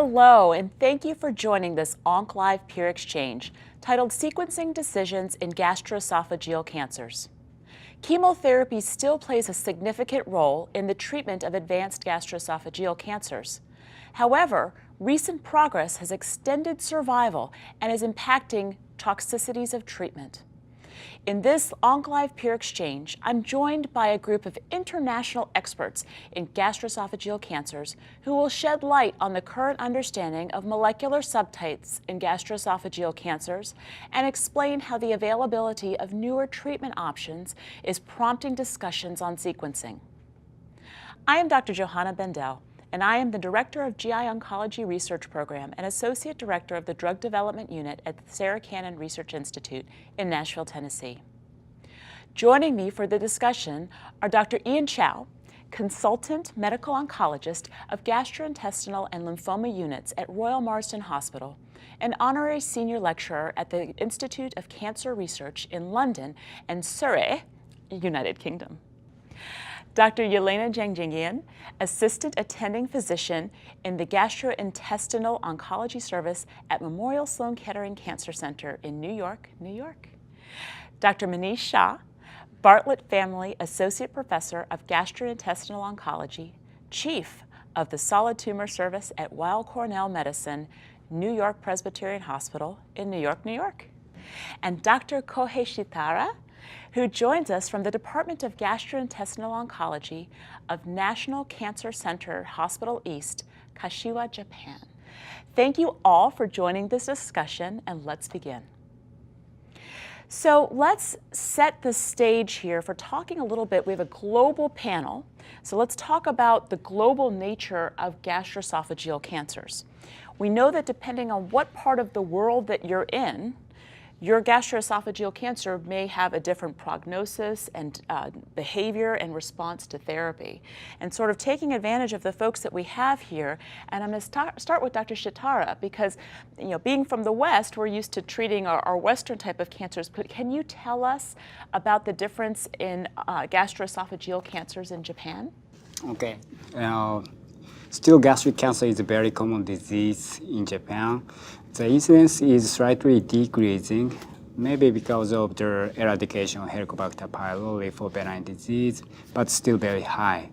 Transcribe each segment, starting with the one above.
Hello, and thank you for joining this OncLive peer exchange titled Sequencing Decisions in Gastroesophageal Cancers. Chemotherapy still plays a significant role in the treatment of advanced gastroesophageal cancers. However, recent progress has extended survival and is impacting toxicities of treatment. In this OncLive peer exchange, I'm joined by a group of international experts in gastroesophageal cancers who will shed light on the current understanding of molecular subtypes in gastroesophageal cancers and explain how the availability of newer treatment options is prompting discussions on sequencing. I am Dr. Johanna Bendell, and I am the Director of GI Oncology Research Program and Associate Director of the Drug Development Unit at the Sarah Cannon Research Institute in Nashville, Tennessee. Joining me for the discussion are Dr. Chau, Consultant Medical Oncologist of Gastrointestinal and Lymphoma Units at Royal Marsden Hospital, and Honorary Senior Lecturer at the Institute of Cancer Research in London and Surrey, United Kingdom. Dr. Yelena Janjigian, Assistant Attending Physician in the Gastrointestinal Oncology Service at Memorial Sloan Kettering Cancer Center in New York, New York. Dr. Manish Shah, Bartlett Family Associate Professor of Gastrointestinal Oncology, Chief of the Solid Tumor Service at Weill Cornell Medicine, New York Presbyterian Hospital in New York, New York. And Dr. Kohei Shitara, who joins us from the Department of Gastrointestinal Oncology of National Cancer Center Hospital East, Kashiwa, Japan. Thank you all for joining this discussion, and let's begin. So let's set the stage here for talking a little bit. We have a global panel, so let's talk about the global nature of gastroesophageal cancers. We know that depending on what part of the world that you're in, your gastroesophageal cancer may have a different prognosis and behavior and response to therapy. And sort of taking advantage of the folks that we have here, and I'm going to start with Dr. Shitara because, being from the West, we're used to treating our Western type of cancers. But can you tell us about the difference in gastroesophageal cancers in Japan? Okay. Still, gastric cancer is a very common disease in Japan. The incidence is slightly decreasing, maybe because of the eradication of Helicobacter pylori for benign disease, but still very high.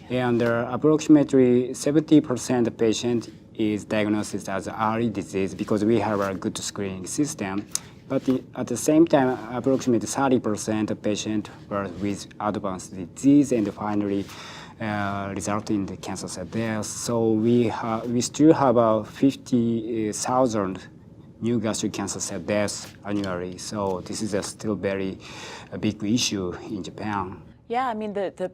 And approximately 70% of patients is diagnosed as early disease because we have a good screening system. But at the same time, approximately 30% of patients were with advanced disease and finally resulting in the cancer cell death. So we still have 50,000 new gastric cancer cell deaths annually. So this is still very big issue in Japan. Yeah, I mean, the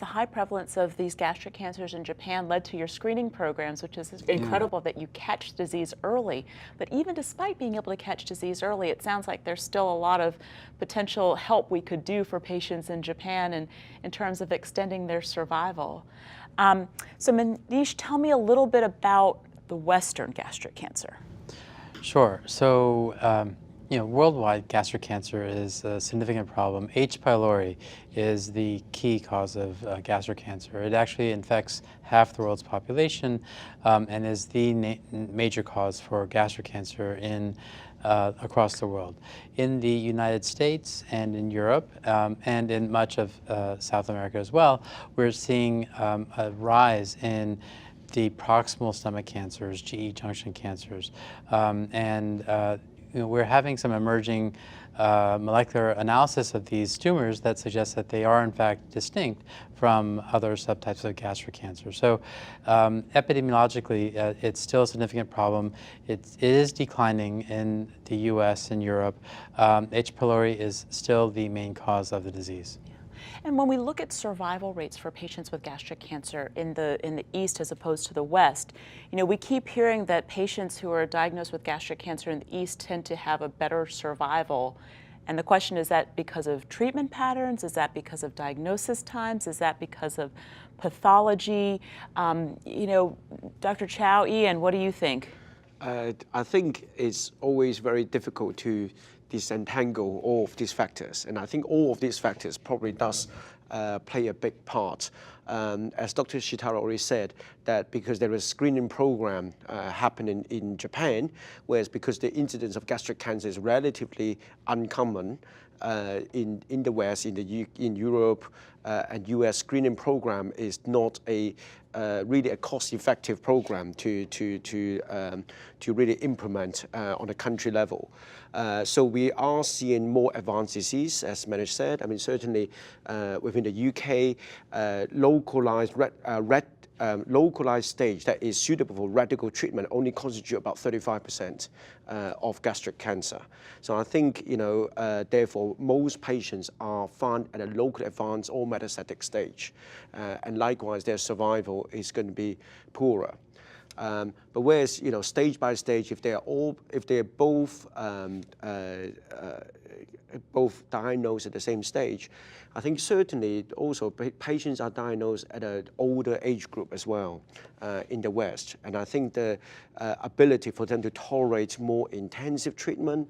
high prevalence of these gastric cancers in Japan led to your screening programs, which is incredible that you catch disease early. But even despite being able to catch disease early, it sounds like there's still a lot of potential help we could do for patients in Japan and in terms of extending their survival. So Manish, tell me a little bit about the Western gastric cancer. Sure. So, worldwide gastric cancer is a significant problem. H. pylori is the key cause of gastric cancer. It actually infects half the world's population and is the major cause for gastric cancer across the world. In the United States and in Europe and in much of South America as well, we're seeing a rise in the proximal stomach cancers, GE junction cancers, we're having some emerging molecular analysis of these tumors that suggests that they are in fact distinct from other subtypes of gastric cancer. So epidemiologically, it's still a significant problem. It is declining in the US and Europe. H. pylori is still the main cause of the disease. And when we look at survival rates for patients with gastric cancer in the East as opposed to the West, we keep hearing that patients who are diagnosed with gastric cancer in the East tend to have a better survival. And the question is that because of treatment patterns? Is that because of diagnosis times? Is that because of pathology? Dr. Chau, Ian, what do you think? I think it's always very difficult to disentangle all of these factors. And I think all of these factors probably does play a big part. As Dr. Shitara already said, that because there is a screening program happening in Japan, whereas because the incidence of gastric cancer is relatively uncommon in the West, in Europe and US, screening program is not a really a cost-effective program to really implement on a country level. So we are seeing more advanced disease, as Manish said. I mean, certainly within the UK, localized stage that is suitable for radical treatment only constitute about 35% of gastric cancer. So I think, therefore, most patients are found at a locally advanced or metastatic stage. And likewise, their survival is going to be poorer. But whereas, stage by stage, if they're both diagnosed at the same stage, I think certainly also patients are diagnosed at an older age group as well in the West. And I think the ability for them to tolerate more intensive treatment,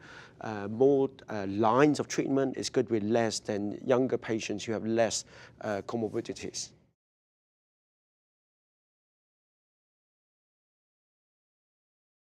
more lines of treatment is going to be less than younger patients who have less comorbidities.